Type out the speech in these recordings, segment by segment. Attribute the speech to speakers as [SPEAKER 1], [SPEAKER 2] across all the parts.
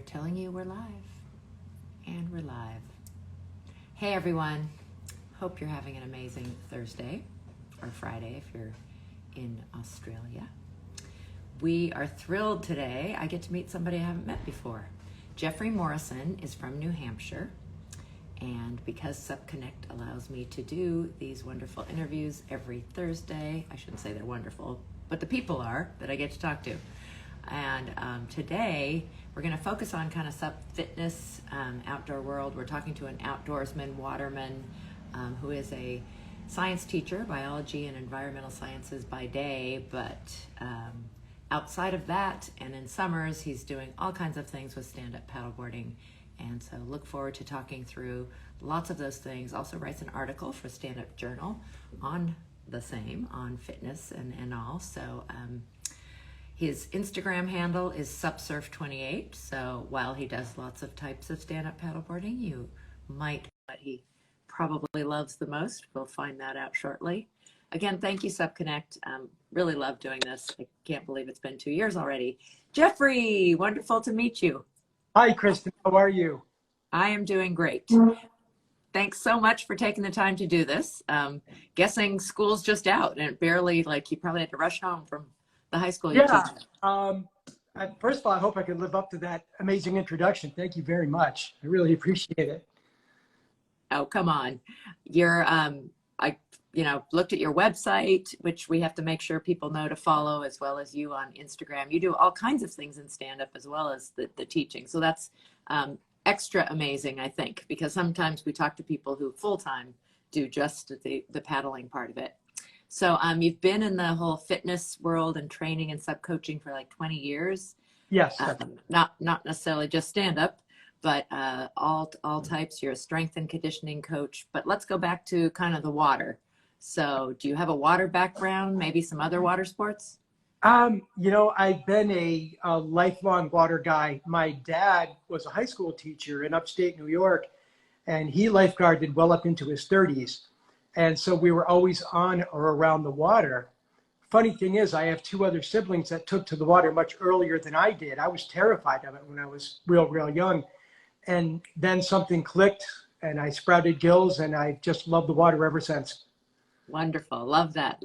[SPEAKER 1] telling you we're live. And we're live. Hey everyone. Hope you're having an amazing Thursday or Friday if you're in Australia. We are thrilled today. I get to meet somebody I haven't met before. Jeffrey Morrison is from New Hampshire. And because SupConnect allows me to do these wonderful interviews every Thursday, I shouldn't say they're wonderful, but the people are that I get to talk to. And today we're going to focus on kind of fitness, outdoor world. We're talking to an outdoorsman, waterman, who is a science teacher, biology and environmental sciences by day, but outside of that and in summers, he's doing all kinds of things with stand-up paddleboarding. And so look forward to talking through lots of those things. Also writes an article for Stand Up Journal on the same, on fitness and all. So his Instagram handle is supsurf28. So while he does lots of types of stand-up paddleboarding, you might, what he probably loves the most. We'll find that out shortly. Again, thank you, SupConnect. Really love doing this. I can't believe it's been 2 years already. Jeffrey, wonderful to meet you.
[SPEAKER 2] Hi, Kristen. How are you?
[SPEAKER 1] I am doing great. Thanks so much for taking the time to do this. Guessing school's just out and barely, like, you probably had to rush home from the high school you teach.
[SPEAKER 2] First of all, I hope I can live up to that amazing introduction. Thank you very much. I really appreciate it.
[SPEAKER 1] Oh, come on. You're, I looked at your website, which we have to make sure people know to follow, as well as you on Instagram. You do all kinds of things in stand-up as well as the teaching. So that's extra amazing, I think, because sometimes we talk to people who full-time do just the paddling part of it. So you've been in the whole fitness world and training and sub-coaching for like 20 years.
[SPEAKER 2] Yes.
[SPEAKER 1] Not necessarily just stand-up, but all types. You're a strength and conditioning coach. But let's go back to kind of the water. So do you have a water background, maybe some other water sports?
[SPEAKER 2] I've been a lifelong water guy. My dad was a high school teacher in upstate New York, and he lifeguarded well up into his 30s. And so we were always on or around the water. Funny thing is, I have two other siblings that took to the water much earlier than I did. I was terrified of it when I was real young. And then something clicked and I sprouted gills, and I just loved the water ever since.
[SPEAKER 1] Wonderful. Love that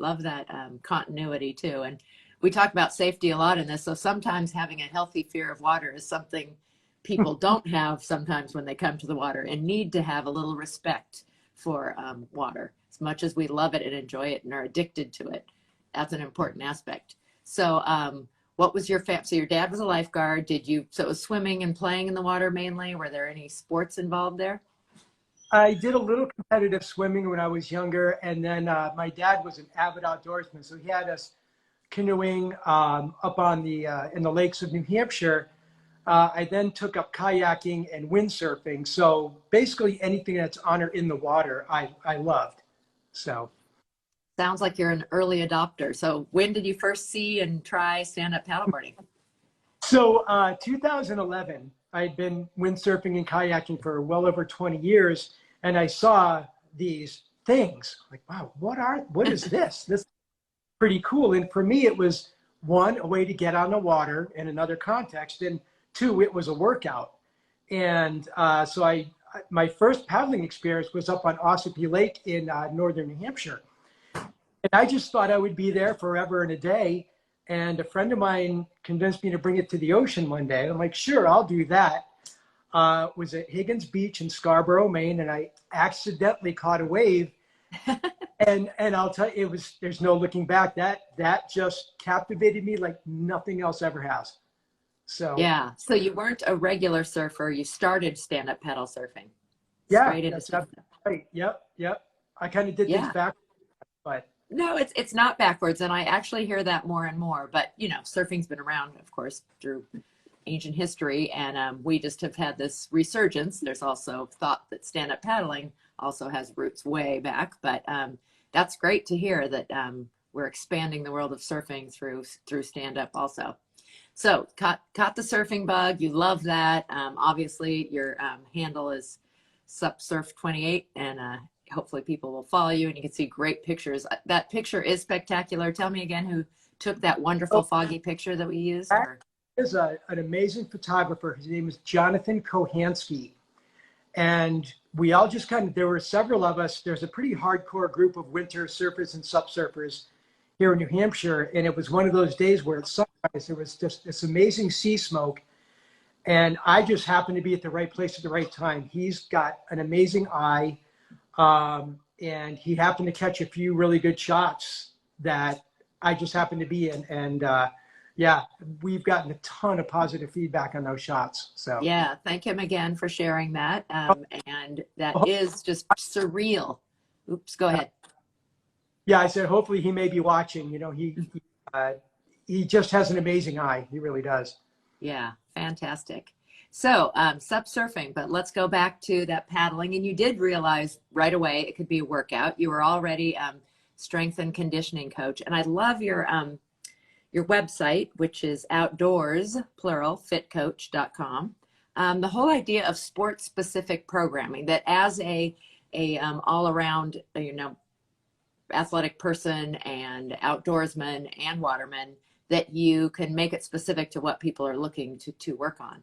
[SPEAKER 1] continuity too. And we talk about safety a lot in this. So sometimes having a healthy fear of water is something people don't have sometimes when they come to the water, and need to have a little respect for water. As much as we love it and enjoy it and are addicted to it, that's an important aspect. So what was your so your dad was a lifeguard. So it was swimming and playing in the water mainly. Were there any sports involved there?
[SPEAKER 2] I did a little competitive swimming when I was younger, and then my dad was an avid outdoorsman, so he had us canoeing up on in the lakes of New Hampshire. I then took up kayaking and windsurfing. So basically anything that's on or in the water, I loved. So
[SPEAKER 1] sounds like you're an early adopter. So when did you first see and try stand-up paddleboarding?
[SPEAKER 2] So 2011, I'd been windsurfing and kayaking for well over 20 years. And I saw these things like, wow, what is this? This is pretty cool. And for me, it was one, a way to get on the water in another context. And two, it was a workout. And so my first paddling experience was up on Ossipee Lake in northern New Hampshire. And I just thought I would be there forever and a day. And a friend of mine convinced me to bring it to the ocean one day. I'm like, sure, I'll do that. Was at Higgins Beach in Scarborough, Maine, and I accidentally caught a wave. and I'll tell you, there's no looking back. That just captivated me like nothing else ever has. So
[SPEAKER 1] yeah. So you weren't a regular surfer. You started stand-up paddle surfing.
[SPEAKER 2] Yeah,
[SPEAKER 1] Straight into
[SPEAKER 2] that's right. Yep. I kind of did things back, but
[SPEAKER 1] no, it's not backwards, and I actually hear that more and more. But surfing's been around, of course, through ancient history, and we just have had this resurgence. There's also thought that stand-up paddling also has roots way back, but that's great to hear that we're expanding the world of surfing through stand-up also. So caught the surfing bug. You love that. Obviously your handle is supsurf28, and hopefully people will follow you, and you can see great pictures. That picture is spectacular. Tell me again who took that wonderful foggy picture that we used?
[SPEAKER 2] is an amazing photographer. His name is Jonathan Kohansky. And we all just there were several of us. There's a pretty hardcore group of winter surfers and subsurfers here in New Hampshire. And it was one of those days where at sunrise, there was just this amazing sea smoke. And I just happened to be at the right place at the right time. He's got an amazing eye. And he happened to catch a few really good shots that I just happened to be in. And yeah, we've gotten a ton of positive feedback on those shots. So
[SPEAKER 1] yeah, thank him again for sharing that. And that is just surreal. Oops, go ahead.
[SPEAKER 2] Yeah, I said, hopefully he may be watching. You know, he just has an amazing eye. He really does.
[SPEAKER 1] Yeah, fantastic. So subsurfing, but let's go back to that paddling. And you did realize right away it could be a workout. You were already strength and conditioning coach. And I love your website, which is outdoors, plural, fitcoach.com. The whole idea of sports specific programming, that as a all around, athletic person and outdoorsman and waterman, that you can make it specific to what people are looking to work on.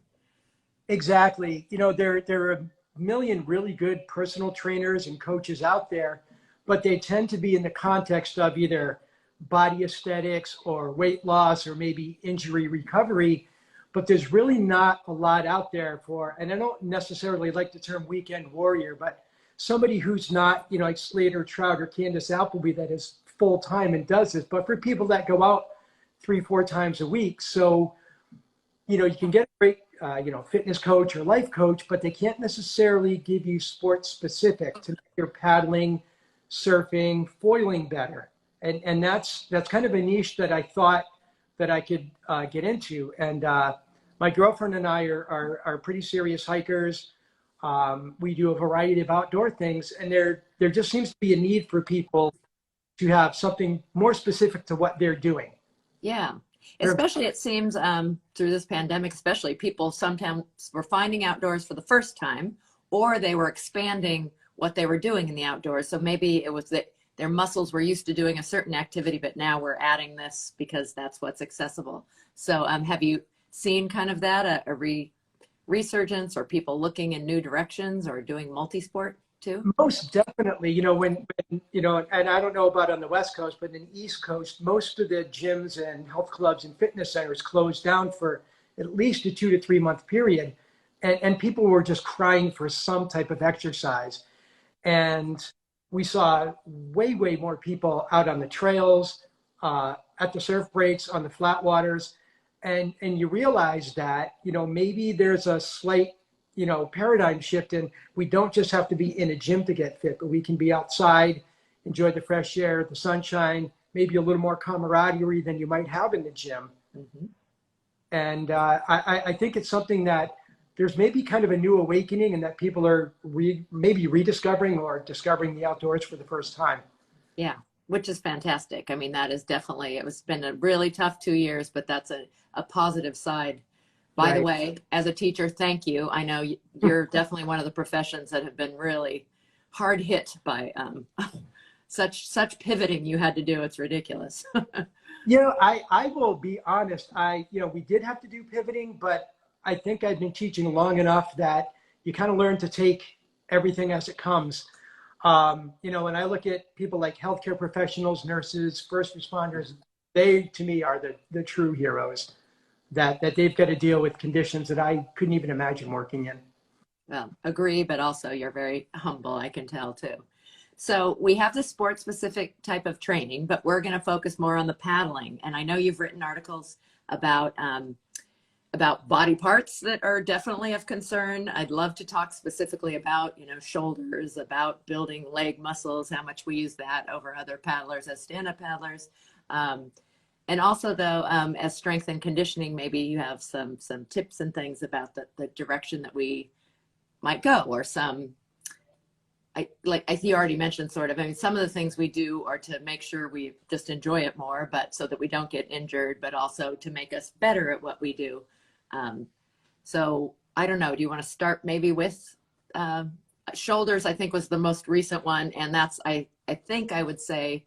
[SPEAKER 2] Exactly. You know, there are a million really good personal trainers and coaches out there, but they tend to be in the context of either body aesthetics or weight loss or maybe injury recovery. But there's really not a lot out there for, and I don't necessarily like the term weekend warrior, but somebody who's not, like Slater Trout or Candace Appleby that is full time and does this, but for people that go out 3-4 times a week. So, you can get a great, fitness coach or life coach, but they can't necessarily give you sports specific to make your paddling, surfing, foiling better. And that's kind of a niche that I thought that I could get into. And my girlfriend and I are pretty serious hikers. We do a variety of outdoor things, and there just seems to be a need for people to have something more specific to what they're doing.
[SPEAKER 1] Yeah. Especially it seems through this pandemic, especially people sometimes were finding outdoors for the first time, or they were expanding what they were doing in the outdoors. So maybe it was that their muscles were used to doing a certain activity, but now we're adding this because that's what's accessible. So have you seen kind of that, a resurgence, or people looking in new directions or doing multi-sport too?
[SPEAKER 2] Most definitely. When and I don't know about on the West Coast, but in the East Coast, most of the gyms and health clubs and fitness centers closed down for at least a 2 to 3 month period. And people were just crying for some type of exercise. And we saw way, way more people out on the trails, at the surf breaks, on the flat waters. And you realize that, maybe there's a slight, paradigm shift, and we don't just have to be in a gym to get fit, but we can be outside, enjoy the fresh air, the sunshine, maybe a little more camaraderie than you might have in the gym. Mm-hmm. And I think it's something that there's maybe kind of a new awakening, and that people are maybe rediscovering or discovering the outdoors for the first time.
[SPEAKER 1] Yeah, which is fantastic. I mean, that is definitely, it's been a really tough 2 years, but that's a positive side. By the way, as a teacher, thank you. I know you're definitely one of the professions that have been really hard hit by such pivoting you had to do. It's ridiculous.
[SPEAKER 2] I will be honest. We did have to do pivoting, but I think I've been teaching long enough that you kind of learn to take everything as it comes. When I look at people like healthcare professionals, nurses, first responders, they to me are the true heroes. That they've got to deal with conditions that I couldn't even imagine working in.
[SPEAKER 1] Well, agree, but also you're very humble, I can tell too. So we have the sport specific type of training, but we're going to focus more on the paddling. And I know you've written articles about body parts that are definitely of concern. I'd love to talk specifically about, shoulders, about building leg muscles, how much we use that over other paddlers as stand-up paddlers. And also, though, as strength and conditioning, maybe you have some tips and things about the direction that we might go, or I think you already mentioned sort of, some of the things we do are to make sure we just enjoy it more, but so that we don't get injured, but also to make us better at what we do. So I don't know, do you want to start maybe with shoulders? I think was the most recent one. And that's, I think I would say,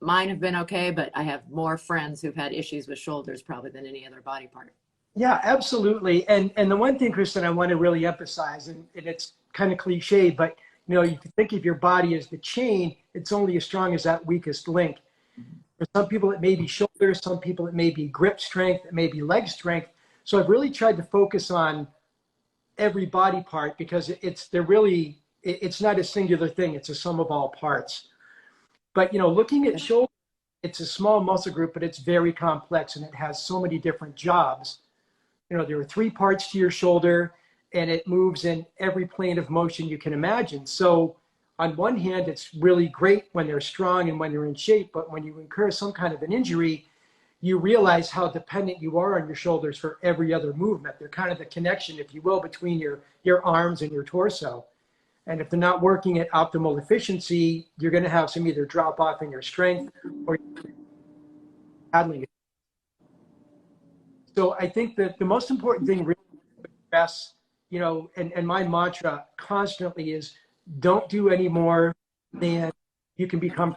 [SPEAKER 1] mine have been okay, but I have more friends who've had issues with shoulders probably than any other body part.
[SPEAKER 2] Yeah, absolutely. And the one thing, Kristen, I want to really emphasize, and it's kind of cliche, but you know, you think of your body as the chain, it's only as strong as that weakest link. For some people, it may be shoulders, some people, it may be grip strength, it may be leg strength. So I've really tried to focus on every body part because it's not a singular thing, it's a sum of all parts. But you know, looking at shoulder, it's a small muscle group, but it's very complex and it has so many different jobs. You know, there are three parts to your shoulder and it moves in every plane of motion you can imagine. So on one hand, it's really great when they're strong and when they're in shape, but when you incur some kind of an injury, you realize how dependent you are on your shoulders for every other movement. They're kind of the connection, if you will, between your arms and your torso. And if they're not working at optimal efficiency, you're going to have some either drop off in your strength or paddling. So I think that the most important thing really to address, you know, and my mantra constantly is don't do any more than you can become,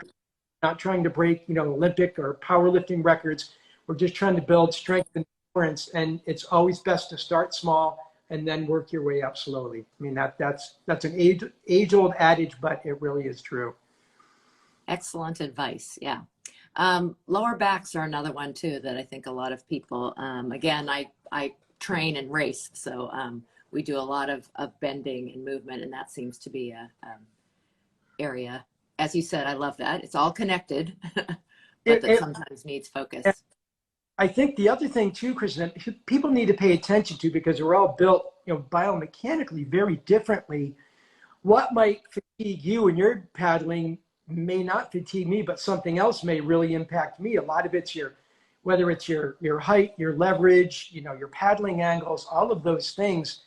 [SPEAKER 2] not trying to break, you know, Olympic or powerlifting records. We're just trying to build strength and endurance. And it's always best to start small and then work your way up slowly. I mean, that's an age-old adage, but it really is true.
[SPEAKER 1] Excellent advice. Yeah. Lower backs are another one too that I think a lot of people, again, I train and race. So we do a lot of bending and movement, and that seems to be a area. As you said, I love that. It's all connected, but
[SPEAKER 2] It,
[SPEAKER 1] that
[SPEAKER 2] it,
[SPEAKER 1] sometimes needs focus.
[SPEAKER 2] I think the other thing too, Kristen, people need to pay attention to because we're all built, you know, biomechanically very differently. What might fatigue you when you're paddling may not fatigue me, but something else may really impact me. A lot of it's whether it's your height, your leverage, you know, your paddling angles, all of those things.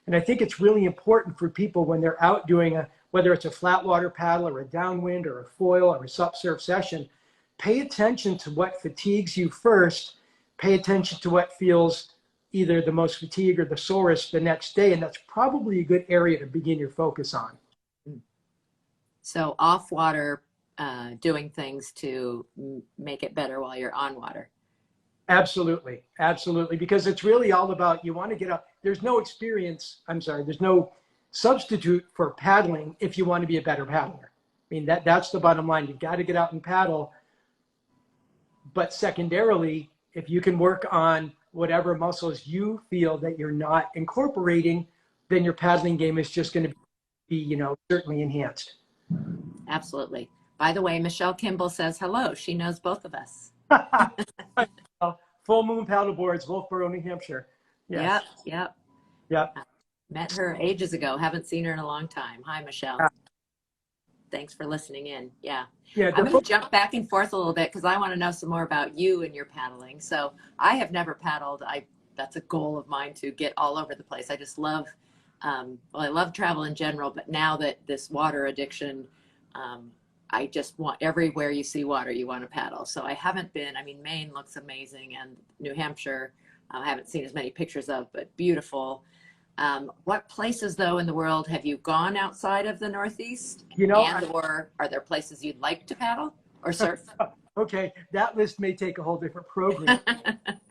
[SPEAKER 2] And I think it's really important for people when they're out doing whether it's a flat water paddle or a downwind or a foil or a sup surf session, pay attention to what fatigues you first. Pay attention to what feels either the most fatigue or the sorest the next day. And that's probably a good area to begin your focus on.
[SPEAKER 1] So off water, doing things to make it better while you're on water.
[SPEAKER 2] Absolutely. Absolutely. Because it's really all about, you want to get up. There's no there's no substitute for paddling if you want to be a better paddler. I mean, that's the bottom line. You've got to get out and paddle. But secondarily, if you can work on whatever muscles you feel that you're not incorporating, then your paddling game is just going to be, you know, certainly enhanced.
[SPEAKER 1] Absolutely. By the way, Michelle Kimball says hello. She knows both of us.
[SPEAKER 2] Full moon paddle boards, Wolfboro, New Hampshire. Yes.
[SPEAKER 1] Yep.
[SPEAKER 2] Yep.
[SPEAKER 1] Met her ages ago. Haven't seen her in a long time. Hi, Michelle. Thanks for listening in. Yeah.
[SPEAKER 2] Yeah.
[SPEAKER 1] I'm going to jump back and forth a little bit because I want to know some more about you and your paddling. So I have never paddled. That's a goal of mine to get all over the place. I just love, I love travel in general, but now that this water addiction, I just want everywhere you see water, you want to paddle. So I haven't been, I mean, Maine looks amazing and New Hampshire, I haven't seen as many pictures of, but beautiful. What places though in the world have you gone outside of the Northeast?
[SPEAKER 2] You know,
[SPEAKER 1] or are there places you'd like to paddle or surf?
[SPEAKER 2] okay, that list may take a whole different program.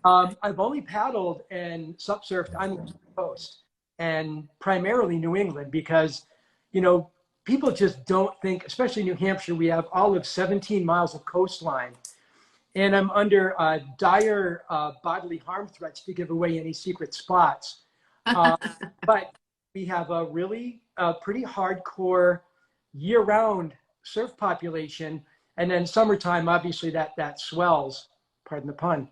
[SPEAKER 2] I've only paddled and sup surfed on the East Coast and primarily New England because, you know, people just don't think, especially New Hampshire, we have all of 17 miles of coastline. And I'm under dire bodily harm threats to give away any secret spots. But we have a really pretty hardcore year-round surf population. And then summertime, obviously that swells, pardon the pun.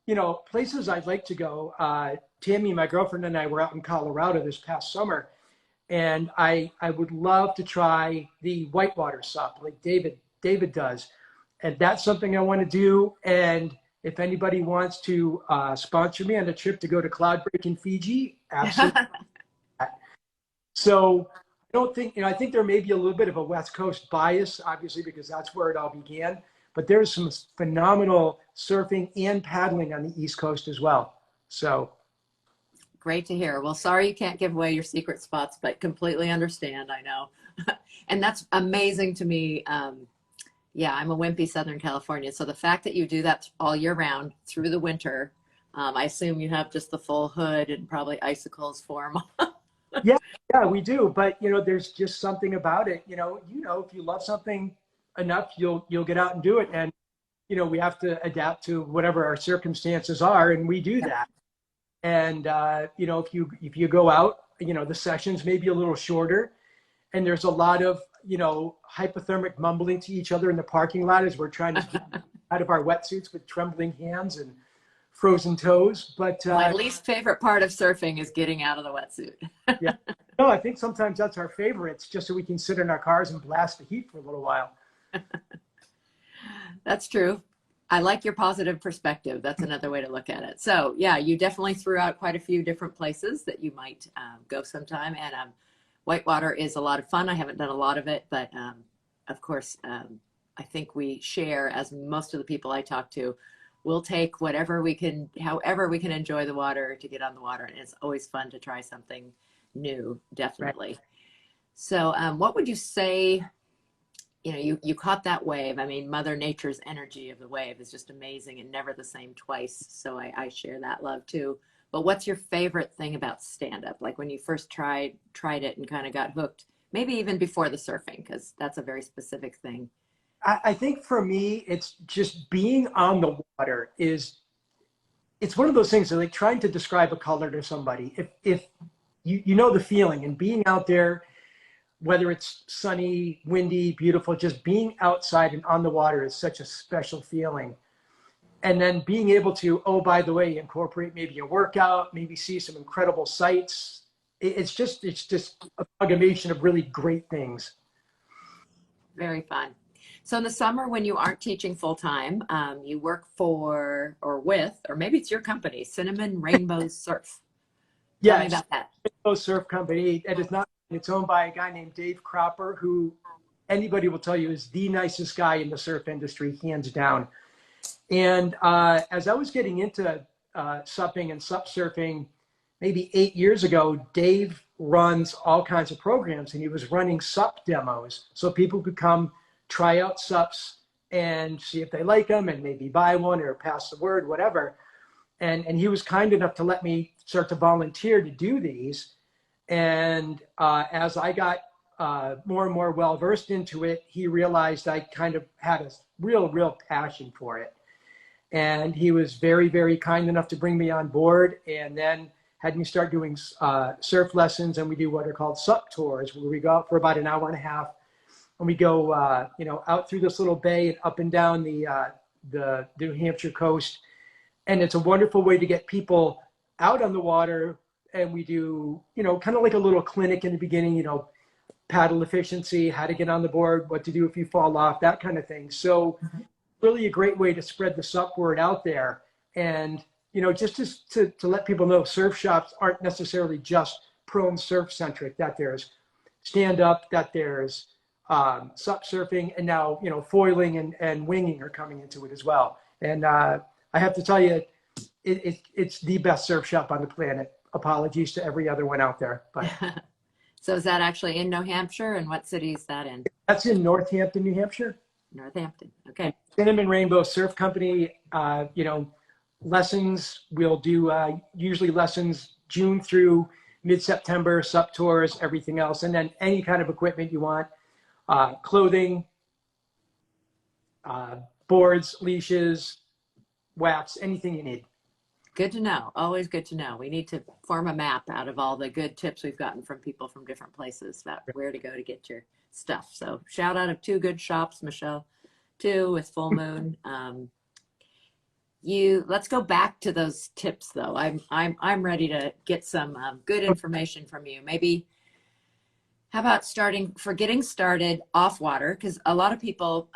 [SPEAKER 2] You know, places I'd like to go, Tammy, my girlfriend, and I were out in Colorado this past summer. And I would love to try the whitewater sup like David does. And that's something I want to do. And if anybody wants to sponsor me on a trip to go to Cloudbreak in Fiji, absolutely. So I don't think, you know, I think there may be a little bit of a West Coast bias, obviously, because that's where it all began. But there's some phenomenal surfing and paddling on the East Coast as well. So
[SPEAKER 1] great to hear. Well, sorry you can't give away your secret spots, but completely understand, I know. And that's amazing to me. Yeah, I'm a wimpy Southern California. So the fact that you do that all year round through the winter, I assume you have just the full hood and probably icicles for them.
[SPEAKER 2] Yeah, yeah, we do. But there's just something about it. If you love something enough, you'll get out and do it. And we have to adapt to whatever our circumstances are, and we do that. And if you go out, the sessions may be a little shorter, and there's a lot of hypothermic mumbling to each other in the parking lot as we're trying to get out of our wetsuits with trembling hands and frozen toes. But
[SPEAKER 1] My least favorite part of surfing is getting out of the wetsuit.
[SPEAKER 2] yeah, no, I think sometimes that's our favorites, just so we can sit in our cars and blast the heat for a little while.
[SPEAKER 1] That's true. I like your positive perspective. That's another way to look at it. So yeah, you definitely threw out quite a few different places that you might go sometime. And whitewater is a lot of fun. I haven't done a lot of it, but of course, I think we share, as most of the people I talk to, we'll take whatever we can, however we can enjoy the water to get on the water. And it's always fun to try something new, definitely. Right. So what would you say, you caught that wave. I mean, Mother Nature's energy of the wave is just amazing and never the same twice. So I share that love too. But what's your favorite thing about stand-up? Like when you first tried it and kind of got hooked, maybe even before the surfing, because that's a very specific thing.
[SPEAKER 2] I think for me, it's just being on the water it's one of those things that, like, trying to describe a color to somebody. If you know the feeling, and being out there, whether it's sunny, windy, beautiful, just being outside and on the water is such a special feeling. And then being able to, oh, by the way, incorporate maybe a workout, maybe see some incredible sights. It's just a amalgamation of really great things.
[SPEAKER 1] Very fun. So in the summer, when you aren't teaching full time, you work for or with, or maybe it's your company, Cinnamon Rainbow Surf. Tell me about that.
[SPEAKER 2] Rainbow Surf Company. It is not. It's owned by a guy named Dave Cropper, who anybody will tell you is the nicest guy in the surf industry, hands down. And as I was getting into supping and sup surfing, maybe 8 years ago, Dave runs all kinds of programs, and he was running sup demos, so people could come try out sups and see if they like them and maybe buy one or pass the word, whatever. And he was kind enough to let me start to volunteer to do these. And as I got more and more well-versed into it, he realized I kind of had a real passion for it. And he was very, very kind enough to bring me on board, and then had me start doing surf lessons. And we do what are called sup tours, where we go out for about an hour and a half, and we go out through this little bay and up and down the New Hampshire coast. And it's a wonderful way to get people out on the water. And we do, kind of like a little clinic in the beginning, paddle efficiency, how to get on the board, what to do if you fall off, that kind of thing. So really a great way to spread the sup word out there. And, just to let people know, surf shops aren't necessarily just pro and surf centric, that there's stand up, that there's sup surfing, and now, foiling and winging are coming into it as well. And I have to tell you, it's the best surf shop on the planet. Apologies to every other one out there. But
[SPEAKER 1] so is that actually in New Hampshire, and what city is that in?
[SPEAKER 2] That's in Northampton, New Hampshire.
[SPEAKER 1] Northampton. Okay.
[SPEAKER 2] Cinnamon Rainbow Surf Company. Lessons, we'll do usually lessons June through mid-September, sup tours, everything else, and then any kind of equipment you want, clothing, boards, leashes, wax, anything you need.
[SPEAKER 1] Good to know. Always good to know. We need to form a map out of all the good tips we've gotten from people from different places about where to go to get your stuff. So shout out of two good shops, Michelle, too, with Full Moon. Let's go back to those tips though. I'm ready to get some good information from you. Maybe how about getting started off water? Because a lot of people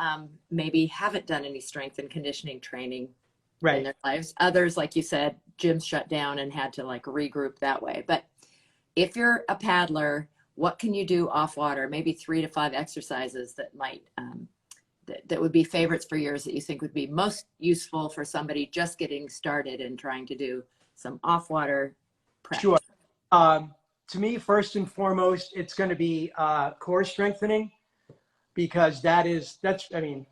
[SPEAKER 1] maybe haven't done any strength and conditioning training in their lives. Others, like you said, gyms shut down and had to like regroup that way. But if you're a paddler, what can you do off water? Maybe 3 to 5 exercises that might that would be favorites for yours that you think would be most useful for somebody just getting started and trying to do some off water prep.
[SPEAKER 2] Sure. To me, first and foremost, it's going to be core strengthening, because that's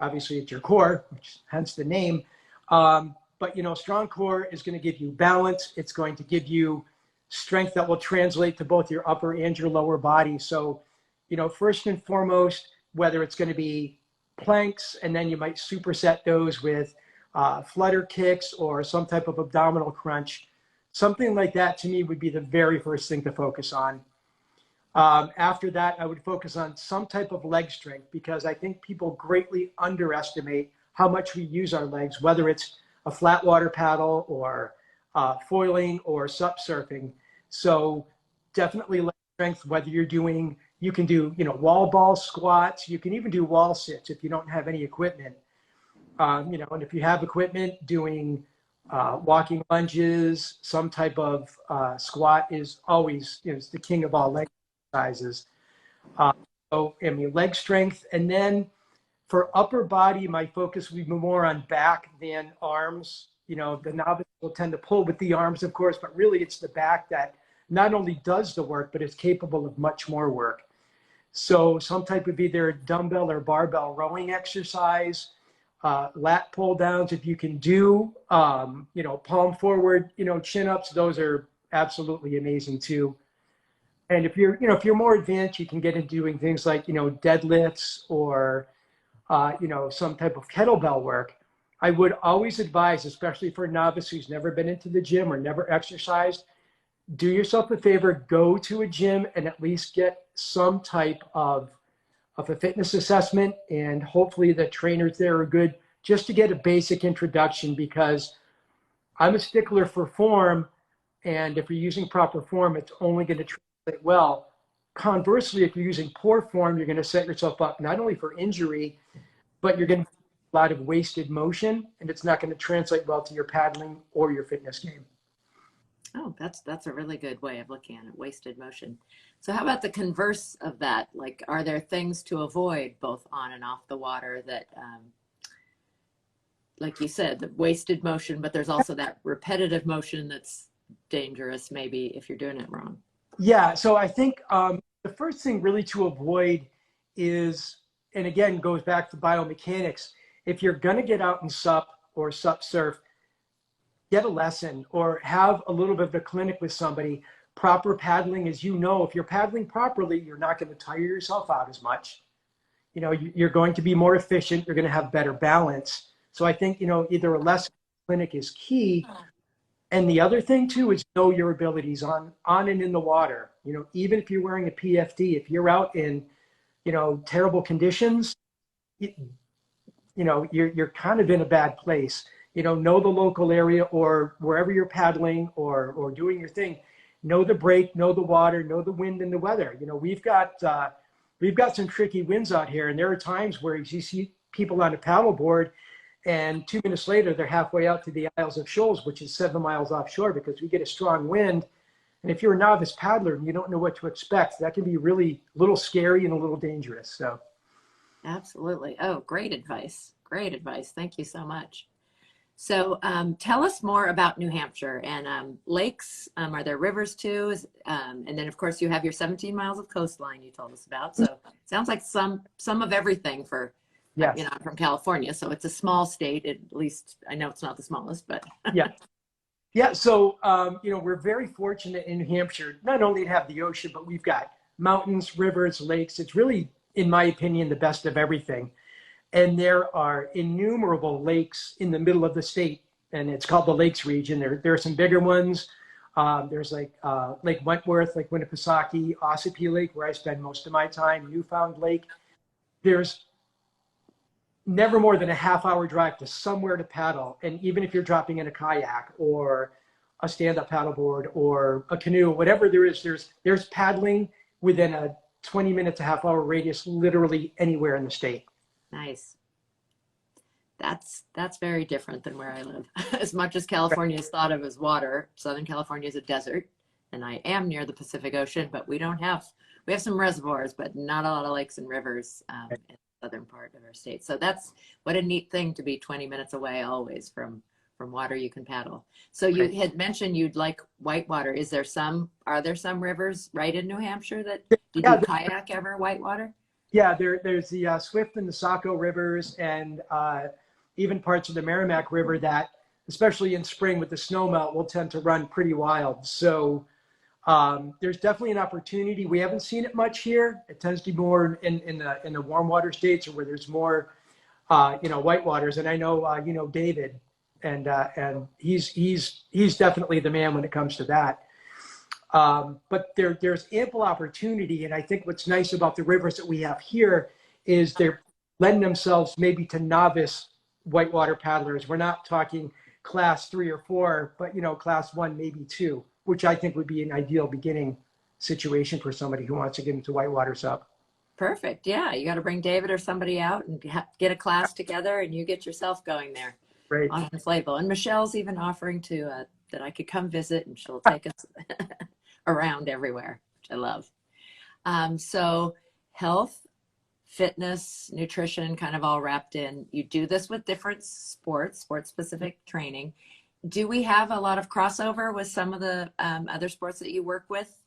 [SPEAKER 2] obviously it's your core, hence the name. But, strong core is going to give you balance. It's going to give you strength that will translate to both your upper and your lower body. So, first and foremost, whether it's going to be planks, and then you might superset those with flutter kicks or some type of abdominal crunch, something like that to me would be the very first thing to focus on. After that, I would focus on some type of leg strength, because I think people greatly underestimate how much we use our legs, whether it's a flat water paddle or foiling or sup surfing. So definitely leg strength, whether you're doing, you can do, wall ball squats, you can even do wall sits if you don't have any equipment. And if you have equipment, doing walking lunges, some type of squat is always, is the king of all leg exercises. So, leg strength. And then for upper body, my focus would be more on back than arms. The novice will tend to pull with the arms, of course, but really it's the back that not only does the work, but is capable of much more work. So some type of either dumbbell or barbell rowing exercise, lat pull downs, if you can do, palm forward, chin ups, those are absolutely amazing too. And if you're more advanced, you can get into doing things like, deadlifts or, some type of kettlebell work. I would always advise, especially for a novice who's never been into the gym or never exercised, do yourself a favor, go to a gym and at least get some type of a fitness assessment, and hopefully the trainers there are good, just to get a basic introduction, because I'm a stickler for form, and if you're using proper form, it's only going to translate well. Conversely, if you're using poor form, you're going to set yourself up not only for injury, but you're going to have a lot of wasted motion, and it's not going to translate well to your paddling or your fitness game.
[SPEAKER 1] Oh, that's a really good way of looking at it, wasted motion. So how about the converse of that? Like, are there things to avoid both on and off the water that, like you said, the wasted motion, but there's also that repetitive motion that's dangerous maybe if you're doing it wrong?
[SPEAKER 2] Yeah, so I think the first thing really to avoid is, and again, goes back to biomechanics, if you're going to get out and sup or sup surf, get a lesson or have a little bit of a clinic with somebody. Proper paddling, as you know, if you're paddling properly, you're not going to tire yourself out as much. You're going to be more efficient. You're going to have better balance. So I think, either a lesson clinic is key. And the other thing too is know your abilities on and in the water. Even if you're wearing a PFD, if you're out in, terrible conditions, you're kind of in a bad place. Know the local area or wherever you're paddling or doing your thing. Know the break, know the water, know the wind and the weather. We've got some tricky winds out here, and there are times where you see people on a paddleboard, and 2 minutes later they're halfway out to the Isles of Shoals, which is 7 miles offshore, because we get a strong wind. And if you're a novice paddler and you don't know what to expect, that can be really a little scary and a little dangerous. So,
[SPEAKER 1] absolutely. Oh, great advice. Great advice. Thank you so much. So tell us more about New Hampshire and lakes. Are there rivers too? And then, of course, you have your 17 miles of coastline you told us about. So it sounds like some of everything for,
[SPEAKER 2] yes.
[SPEAKER 1] I'm from California, so it's a small state. At least I know it's not the smallest, but.
[SPEAKER 2] Yeah. Yeah. So, we're very fortunate in New Hampshire, not only to have the ocean, but we've got mountains, rivers, lakes. It's really, in my opinion, the best of everything. And there are innumerable lakes in the middle of the state, and it's called the Lakes region. There are some bigger ones. There's like Lake Wentworth, Lake Winnipesaukee, Ossipee Lake, where I spend most of my time, Newfound Lake. There's never more than a half-hour drive to somewhere to paddle. And even if you're dropping in a kayak or a stand-up paddleboard or a canoe, whatever there is, there's paddling within a 20-minute to half-hour radius, literally anywhere in the state.
[SPEAKER 1] Nice. That's very different than where I live. As much as California is thought of as water, Southern California is a desert, and I am near the Pacific Ocean, but we have some reservoirs, but not a lot of lakes and rivers in the southern part of our state. So that's what a neat thing to be 20 minutes away always from water you can paddle. So you had mentioned you'd like whitewater. Are there some rivers right in New Hampshire that did you kayak ever whitewater?
[SPEAKER 2] Yeah, there's the Swift and the Saco rivers, and even parts of the Merrimack River that especially in spring with the snow melt, will tend to run pretty wild. So there's definitely an opportunity. We haven't seen it much here. It tends to be more in the warm water states or where there's more white waters. And I know David, and he's definitely the man when it comes to that. But there's ample opportunity, and I think what's nice about the rivers that we have here is they're lending themselves maybe to novice whitewater paddlers. We're not talking class 3 or 4, but class 1, maybe 2, which I think would be an ideal beginning situation for somebody who wants to get into whitewater sup.
[SPEAKER 1] Perfect. Yeah, you got to bring David or somebody out and get a class together, and you get yourself going there
[SPEAKER 2] Right.
[SPEAKER 1] on inflatable. And Michelle's even offering to that I could come visit, and she'll take us around everywhere, which I love. So health, fitness, nutrition, kind of all wrapped in. You do this with different sport-specific training. Do we have a lot of crossover with some of the other sports that you work with?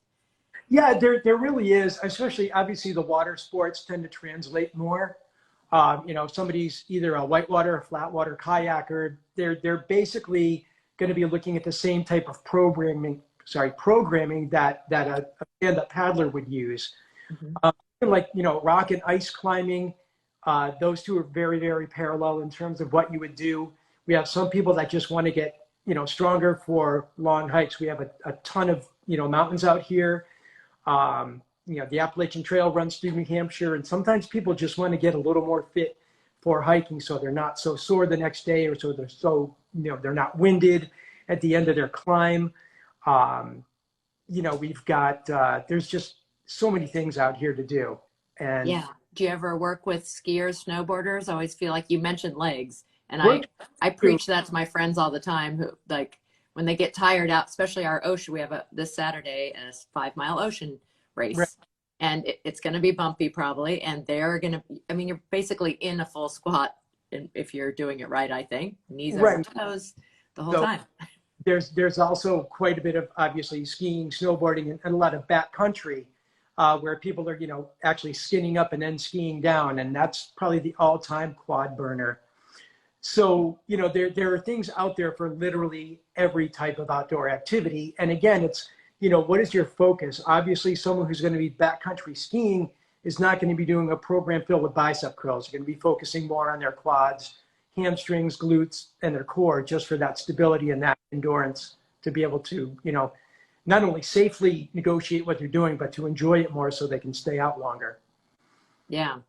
[SPEAKER 2] Yeah, there really is, especially obviously the water sports tend to translate more. If somebody's either a whitewater or flat water kayaker, they're basically going to be looking at the same type of programming that a stand-up paddler would use. Mm-hmm. Rock and ice climbing, those two are very, very parallel in terms of what you would do. We have some people that just want to get, stronger for long hikes. We have a ton of, mountains out here. The Appalachian Trail runs through New Hampshire, and sometimes people just want to get a little more fit for hiking so they're not so sore the next day, or so they're not winded at the end of their climb. We've got, there's just so many things out here to do. And
[SPEAKER 1] yeah. Do you ever work with skiers, snowboarders? I always feel like you mentioned legs, and I preach that to my friends all the time who, like, when they get tired out, especially our ocean, we have this Saturday a 5-mile ocean race.
[SPEAKER 2] Right.
[SPEAKER 1] And it's going to be bumpy probably. And they're going to, you're basically in a full squat if you're doing it right, I think. Knees over toes the whole time.
[SPEAKER 2] There's also quite a bit of, obviously, skiing, snowboarding, and a lot of backcountry where people are, actually skinning up and then skiing down. And that's probably the all-time quad burner. So, there are things out there for literally every type of outdoor activity. And again, it's, what is your focus? Obviously, someone who's going to be backcountry skiing is not going to be doing a program filled with bicep curls. They're going to be focusing more on their quads, hamstrings, glutes, and their core, just for that stability and that endurance to be able to, not only safely negotiate what they're doing, but to enjoy it more so they can stay out longer.
[SPEAKER 1] Yeah.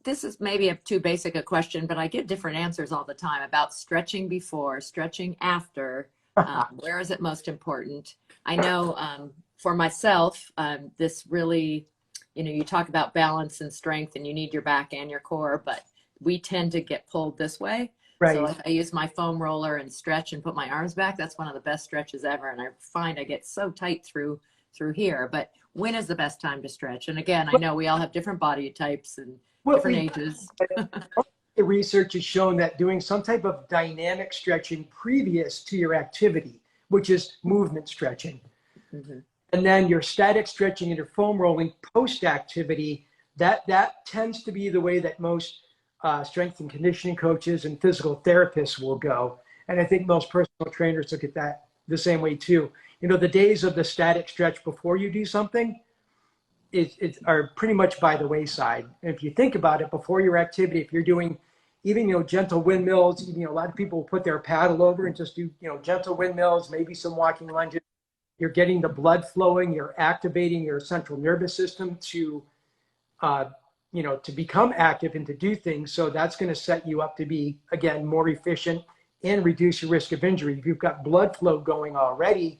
[SPEAKER 1] This is maybe too basic a question, but I get different answers all the time about stretching before, stretching after. Where is it most important? I know for myself, this really, you talk about balance and strength, and you need your back and your core, but we tend to get pulled this way.
[SPEAKER 2] Right.
[SPEAKER 1] So I use my foam roller and stretch and put my arms back. That's one of the best stretches ever. And I find I get so tight through here. But when is the best time to stretch? And again, I know we all have different body types and different ages.
[SPEAKER 2] The research has shown that doing some type of dynamic stretching previous to your activity, which is movement stretching, mm-hmm. and then your static stretching and your foam rolling post-activity, that tends to be the way that most strength and conditioning coaches and physical therapists will go. And I think most personal trainers look at that the same way too. The days of the static stretch before you do something are pretty much by the wayside. And if you think about it, before your activity, if you're doing even, gentle windmills, a lot of people will put their paddle over and just do, gentle windmills, maybe some walking lunges. You're getting the blood flowing, you're activating your central nervous system to become active and to do things. So that's going to set you up to be, again, more efficient and reduce your risk of injury. If you've got blood flow going already,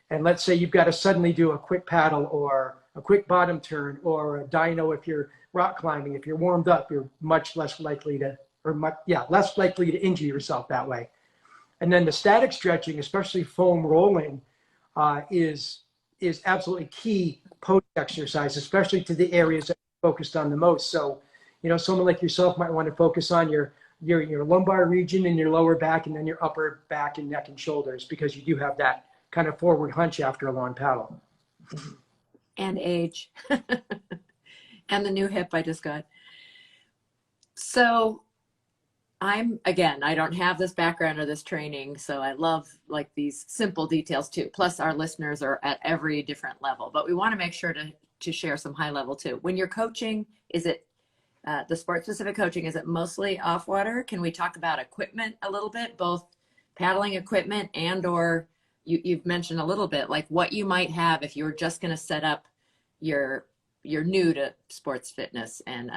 [SPEAKER 2] and let's say you've got to suddenly do a quick paddle or a quick bottom turn or a dyno if you're rock climbing, if you're warmed up, you're much less likely to, less likely to injure yourself that way. And then the static stretching, especially foam rolling, is absolutely key post exercise, especially to the areas that you're focused on the most. So, someone like yourself might want to focus on your lumbar region and your lower back, and then your upper back and neck and shoulders, because you do have that kind of forward hunch after a long paddle.
[SPEAKER 1] And age. And the new hip I just got. So I don't have this background or this training, so I love like these simple details too. Plus our listeners are at every different level, but we want to make sure to share some high level too. When you're coaching, is it the sport specific coaching, is it mostly off water? Can we talk about equipment a little bit, both paddling equipment and or you've mentioned a little bit like what you might have if you were just going to set up you're new to sports fitness and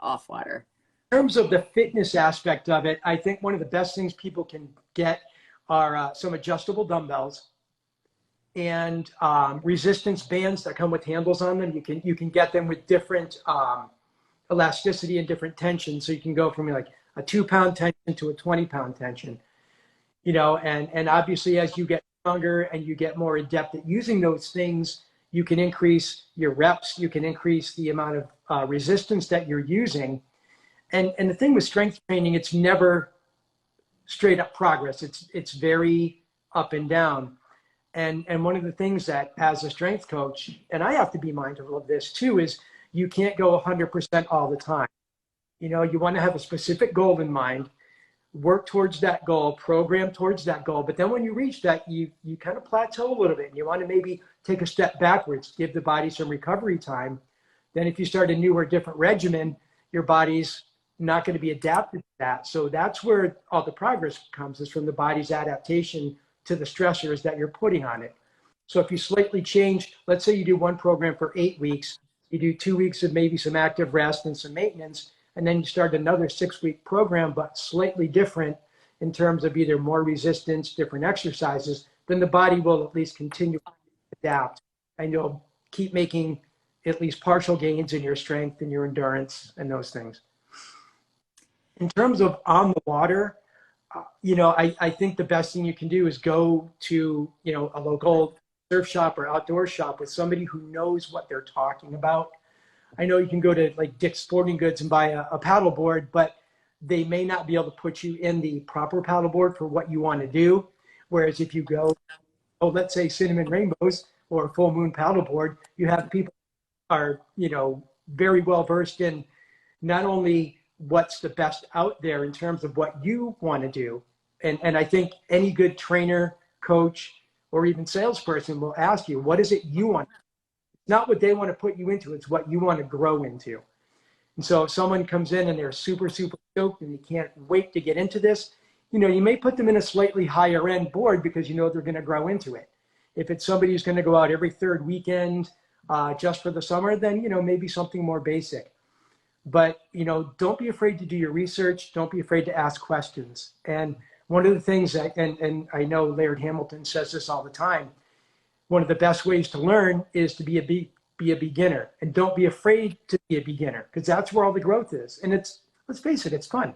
[SPEAKER 1] off water?
[SPEAKER 2] In terms of the fitness aspect of it, I think one of the best things people can get are some adjustable dumbbells and resistance bands that come with handles on them. You can get them with different elasticity and different tension, so you can go from like a 2-pound tension to a 20-pound tension. And obviously as you get stronger and you get more adept at using those things, you can increase your reps, you can increase the amount of resistance that you're using. And the thing with strength training, it's never straight up progress. It's very up and down. And one of the things that as a strength coach, and I have to be mindful of this too, is you can't go 100% all the time. You want to have a specific goal in mind, work towards that goal, program towards that goal. But then when you reach that, you kind of plateau a little bit and you want to maybe take a step backwards, give the body some recovery time. Then if you start a new or different regimen, your body's not going to be adapted to that. So that's where all the progress comes, is from the body's adaptation to the stressors that you're putting on it. So if you slightly change, let's say you do one program for 8 weeks, you do 2 weeks of maybe some active rest and some maintenance, and then you start another 6-week program, but slightly different in terms of either more resistance, different exercises, then the body will at least continue to adapt, and you'll keep making at least partial gains in your strength and your endurance and those things. In terms of on the water, I think the best thing you can do is go to, a local surf shop or outdoor shop with somebody who knows what they're talking about. I know you can go to like Dick's Sporting Goods and buy a paddle board, but they may not be able to put you in the proper paddle board for what you want to do. Whereas if you go, let's say Cinnamon Rainbows or Full Moon paddle board, you have people who are, very well versed in not only what's the best out there in terms of what you want to do. And I think any good trainer, coach, or even salesperson will ask you, what is it you want? Not what they want to put you into, it's what you want to grow into. And so if someone comes in and they're super, super stoked and you can't wait to get into this, you may put them in a slightly higher end board because they're going to grow into it. If it's somebody who's going to go out every third weekend just for the summer, then, maybe something more basic. But, don't be afraid to do your research. Don't be afraid to ask questions. And one of the things that, and I know Laird Hamilton says this all the time, one of the best ways to learn is to be a beginner. And don't be afraid to be a beginner, because that's where all the growth is. And let's face it, it's fun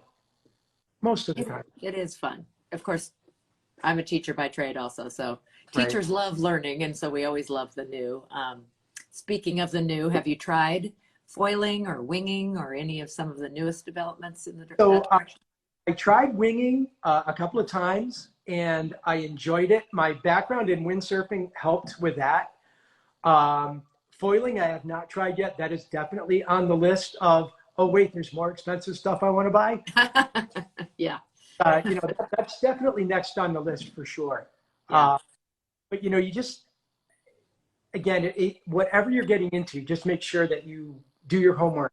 [SPEAKER 2] most of the time.
[SPEAKER 1] It is fun. Of course, I'm a teacher by trade also. So teachers love learning. And so we always love the new. Speaking of the new, have you tried foiling or winging or any of some of the newest developments in the direction?
[SPEAKER 2] I tried winging a couple of times and I enjoyed it. My background in windsurfing helped with that. Foiling I have not tried yet. That is definitely on the list of, oh wait, there's more expensive stuff I want to buy.
[SPEAKER 1] Yeah.
[SPEAKER 2] That's definitely next on the list for sure.
[SPEAKER 1] Yeah.
[SPEAKER 2] But you just, again, whatever you're getting into, just make sure that you do your homework.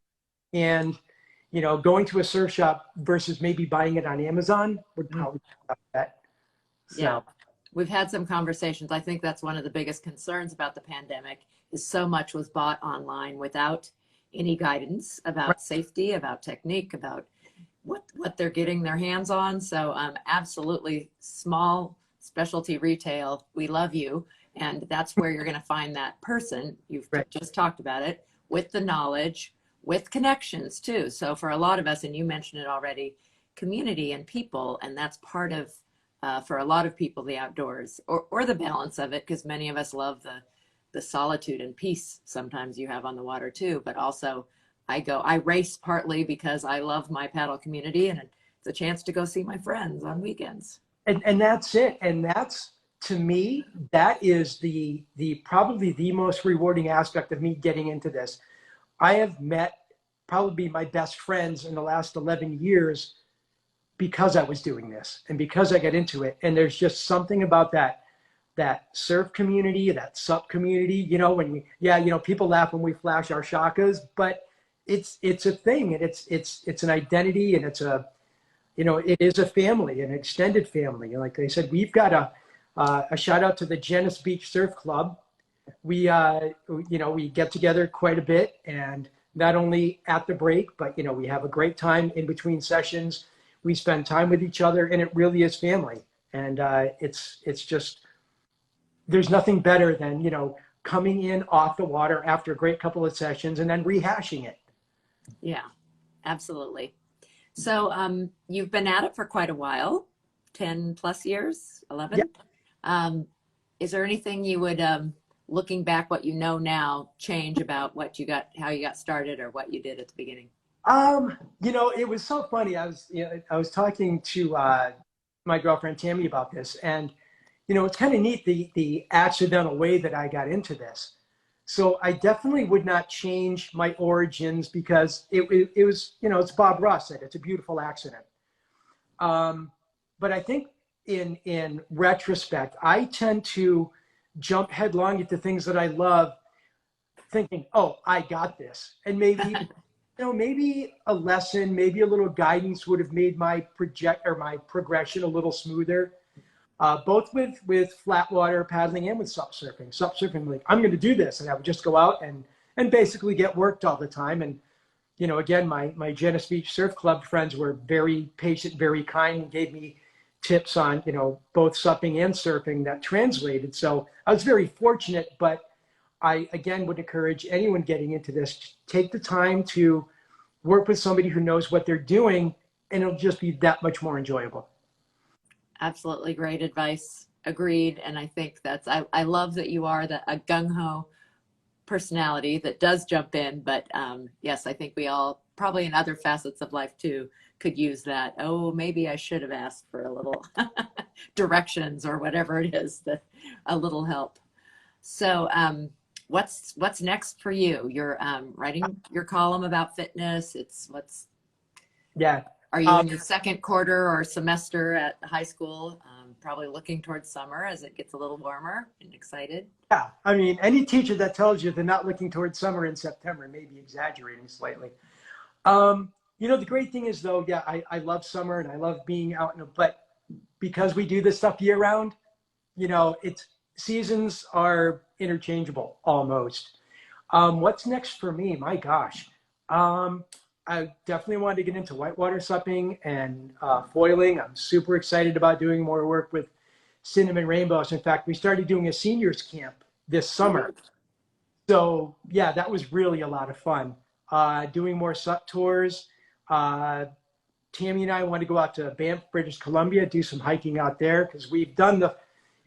[SPEAKER 2] And going to a surf shop versus maybe buying it on Amazon would probably be that. So.
[SPEAKER 1] Yeah, we've had some conversations. I think that's one of the biggest concerns about the pandemic is so much was bought online without any guidance about safety, about technique, about what they're getting their hands on. So absolutely small specialty retail. We love you. And that's where you're going to find that person. You've just talked about it, with the knowledge, with connections too. So for a lot of us, and you mentioned it already, community and people, and that's part of, for a lot of people, the outdoors or the balance of it, because many of us love the solitude and peace sometimes you have on the water too. But also I race partly because I love my paddle community, and it's a chance to go see my friends on weekends.
[SPEAKER 2] And that's it. And that's, to me, that is the probably the most rewarding aspect of me getting into this. I have met probably my best friends in the last 11 years because I was doing this and because I got into it. And there's just something about that surf community, that sup community, you know, when we, yeah, you know, people laugh when we flash our shakas, but it's a thing, and it's an identity, and it's a, you know, it is a family, an extended family. Like I said, we've got a shout out to the Genis Beach Surf Club. We, you know, we get together quite a bit, and not only at the break, but, you know, we have a great time in between sessions. We spend time with each other, and it really is family. And it's just, there's nothing better than, you know, coming in off the water after a great couple of sessions and then rehashing it.
[SPEAKER 1] Yeah, absolutely. So you've been at it for quite a while, 10 plus years, 11.
[SPEAKER 2] Yeah.
[SPEAKER 1] Is there anything you would, looking back, what you know now, change about what you got, how you got started, or what you did at the beginning?
[SPEAKER 2] You know, it was so funny. I was talking to my girlfriend Tammy about this, and you know, it's kind of neat, the accidental way that I got into this. So I definitely would not change my origins, because it was, you know, it's Bob Ross said, it's a beautiful accident. But I think in retrospect, I tend to jump headlong into things that I love, thinking, oh, I got this. And maybe, you know, maybe a lesson, maybe a little guidance would have made my my progression a little smoother. Both with flat water paddling and with sup surfing. Sup surfing, like, I'm going to do this, and I would just go out and basically get worked all the time. And you know, again, my Genis Beach Surf Club friends were very patient, very kind, and gave me tips on, you know, both supping and surfing that translated. So I was very fortunate. But I again would encourage anyone getting into this, take the time to work with somebody who knows what they're doing, and it'll just be that much more enjoyable.
[SPEAKER 1] Absolutely great advice. Agreed. And I think I love that you are a gung-ho personality that does jump in. But yes, I think we all, probably in other facets of life too, could use that. Oh, maybe I should have asked for a little directions, or whatever it is, a little help. So what's next for you? You're writing your column about fitness.
[SPEAKER 2] Yeah.
[SPEAKER 1] Are you in your second quarter or semester at high school? Probably looking towards summer as it gets a little warmer, and excited.
[SPEAKER 2] Yeah, I mean, any teacher that tells you they're not looking towards summer in September may be exaggerating slightly. You know, the great thing is, though, yeah, I love summer and I love being out, but because we do this stuff year round, you know, seasons are interchangeable almost. What's next for me? My gosh. I definitely wanted to get into whitewater supping and foiling. I'm super excited about doing more work with Cinnamon Rainbows. In fact, we started doing a seniors camp this summer. So yeah, that was really a lot of fun. Doing more sup tours. Tammy and I want to go out to Banff, British Columbia, do some hiking out there, because we've done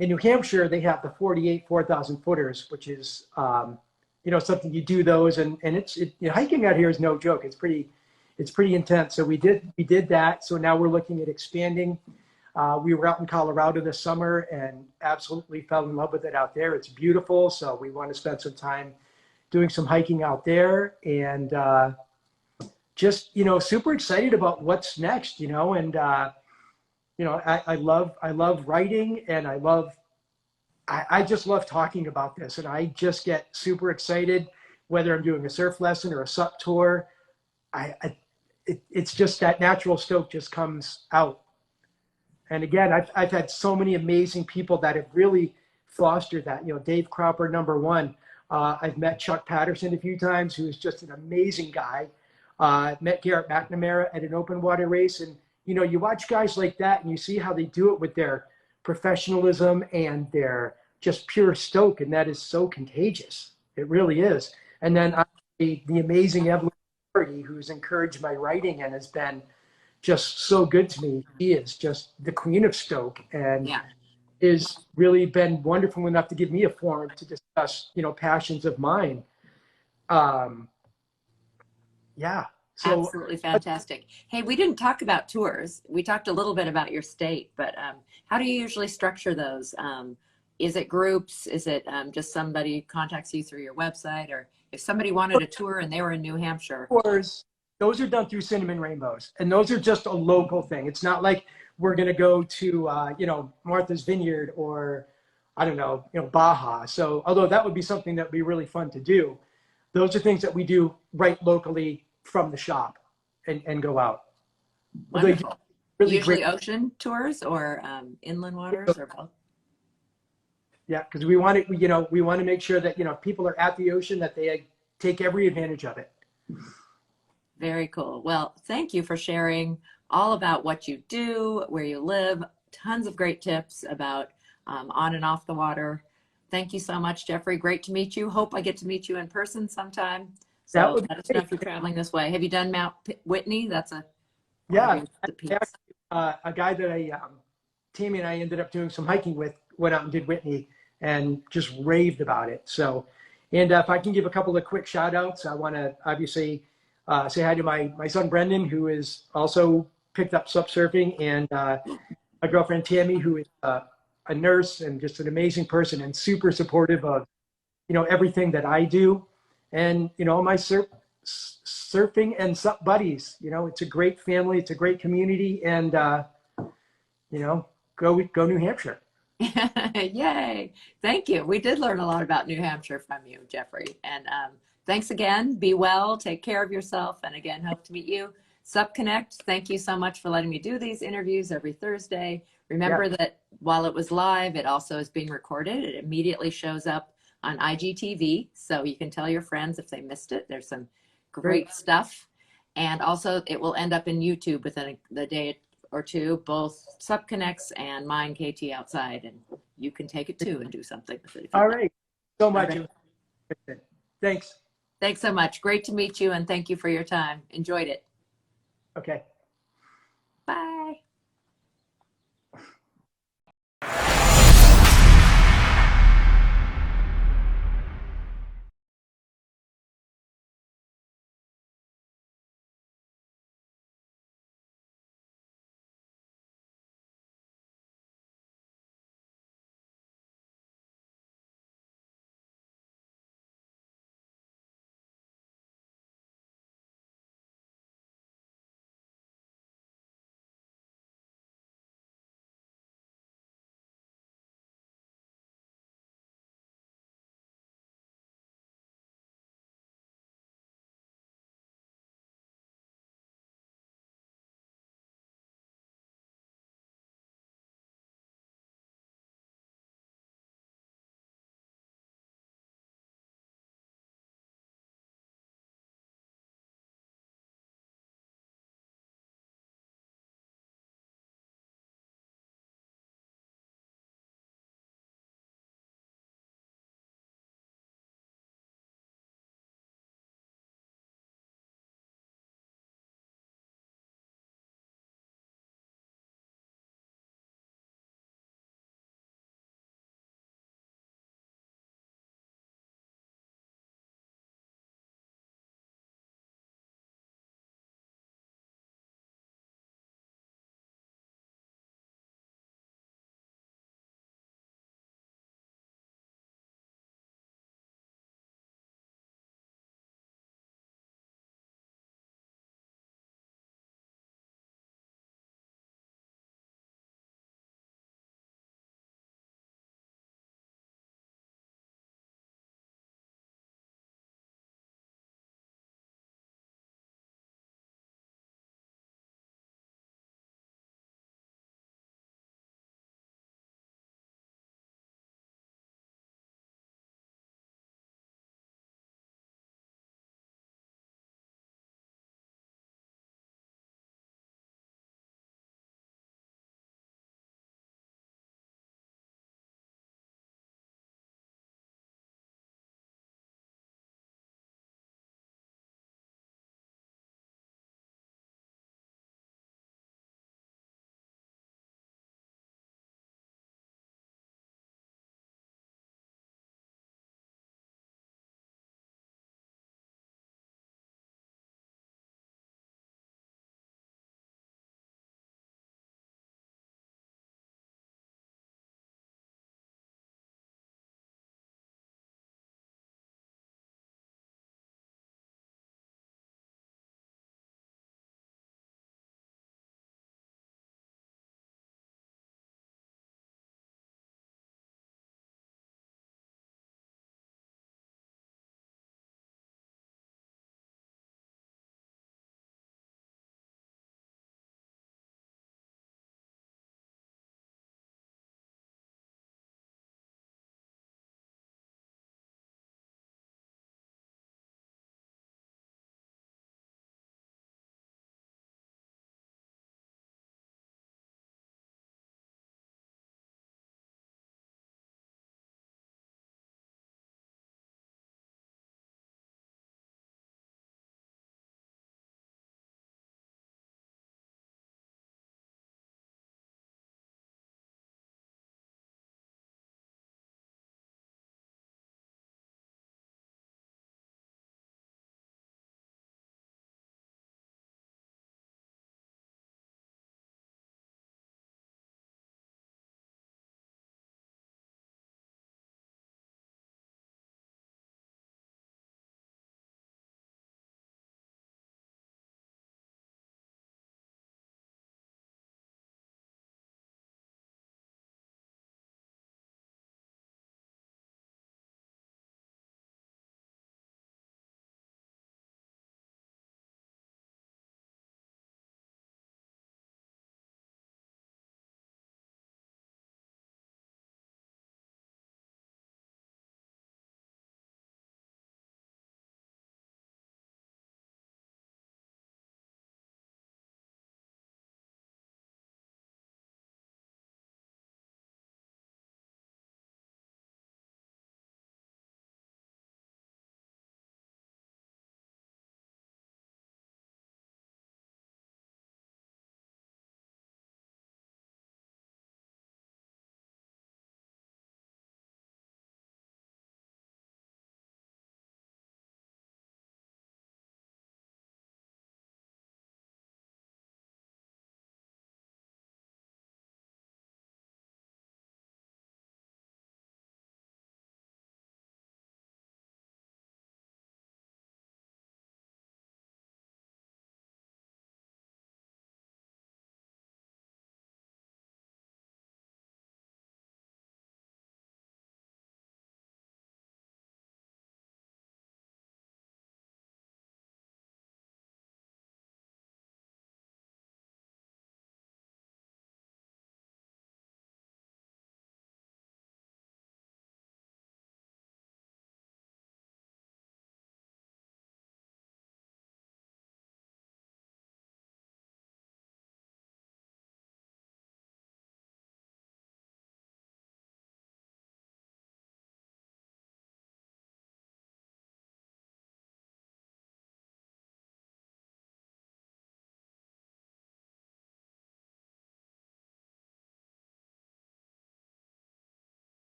[SPEAKER 2] in New Hampshire, they have the 48 4,000 footers, which is, you know, something you do those, and you know, hiking out here is no joke. It's pretty intense. So we did that. So now we're looking at expanding. We were out in Colorado this summer and absolutely fell in love with it out there. It's beautiful. So we want to spend some time doing some hiking out there, and just, you know, super excited about what's next, you know, and you know, I love writing, and I just love talking about this, and I just get super excited whether I'm doing a surf lesson or a sup tour. It's just that natural stoke just comes out. And again, I've had so many amazing people that have really fostered that. You know, Dave Cropper, number one. I've met Chuck Patterson a few times, who's just an amazing guy. Met Garrett McNamara at an open water race, and you know, you watch guys like that, and you see how they do it with their professionalism and their just pure stoke, and that is so contagious. It really is. And then the amazing Evelyn, who's encouraged my writing and has been just so good to me. She is just the queen of stoke, and is really been wonderful enough to give me a forum to discuss, you know, passions of mine. Yeah. So
[SPEAKER 1] absolutely fantastic. Hey, we didn't talk about tours. We talked a little bit about your state, but how do you usually structure those? Is it groups? Is it just somebody contacts you through your website? Or if somebody wanted a tour and they were in New Hampshire?
[SPEAKER 2] tours, Those are done through Cinnamon Rainbows, and those are just a local thing. It's not like we're going to go to, Martha's Vineyard or, I don't know, Baja. So although that would be something that would be really fun to do, those are things that we do right locally from the shop and go out. Although you do
[SPEAKER 1] Wonderful.
[SPEAKER 2] really great.
[SPEAKER 1] Usually ocean tours or inland waters or both?
[SPEAKER 2] Yeah, because we want to, we want to make sure that, people are at the ocean, that they take every advantage of it.
[SPEAKER 1] Very cool. Well, thank you for sharing all about what you do, where you live, tons of great tips about on and off the water. Thank you so much, Jeffrey. Great to meet you. Hope I get to meet you in person sometime.
[SPEAKER 2] That
[SPEAKER 1] So
[SPEAKER 2] would
[SPEAKER 1] let us
[SPEAKER 2] be
[SPEAKER 1] know if
[SPEAKER 2] great.
[SPEAKER 1] you're traveling this way. Have you done Mount Whitney? That's
[SPEAKER 2] Yeah,
[SPEAKER 1] the peaks.
[SPEAKER 2] a guy that Tammy and I ended up doing some hiking with, went out and did Whitney and just raved about it. So, and if I can give a couple of quick shout outs, I want to obviously say hi to my son Brendan, who is also picked up sup surfing, and my girlfriend Tammy, who is a nurse and just an amazing person and super supportive of everything that I do, and my surfing and sup buddies. It's a great family, it's a great community, and go New Hampshire.
[SPEAKER 1] Yay. Thank you. We did learn a lot about New Hampshire from you, Jeffrey. And thanks again. Be well. Take care of yourself. And again, hope to meet you. SupConnect, thank you so much for letting me do these interviews every Thursday. Remember that while it was live, it also is being recorded. It immediately shows up on IGTV. So you can tell your friends if they missed it. There's some great stuff. And also it will end up in YouTube within the day or two, both SupConnects and mine, KT Outside, and you can take it too and do something with it.
[SPEAKER 2] All right. So much.
[SPEAKER 1] Right.
[SPEAKER 2] Thanks.
[SPEAKER 1] Thanks so much. Great to meet you, and thank you for your time. Enjoyed it.
[SPEAKER 2] Okay.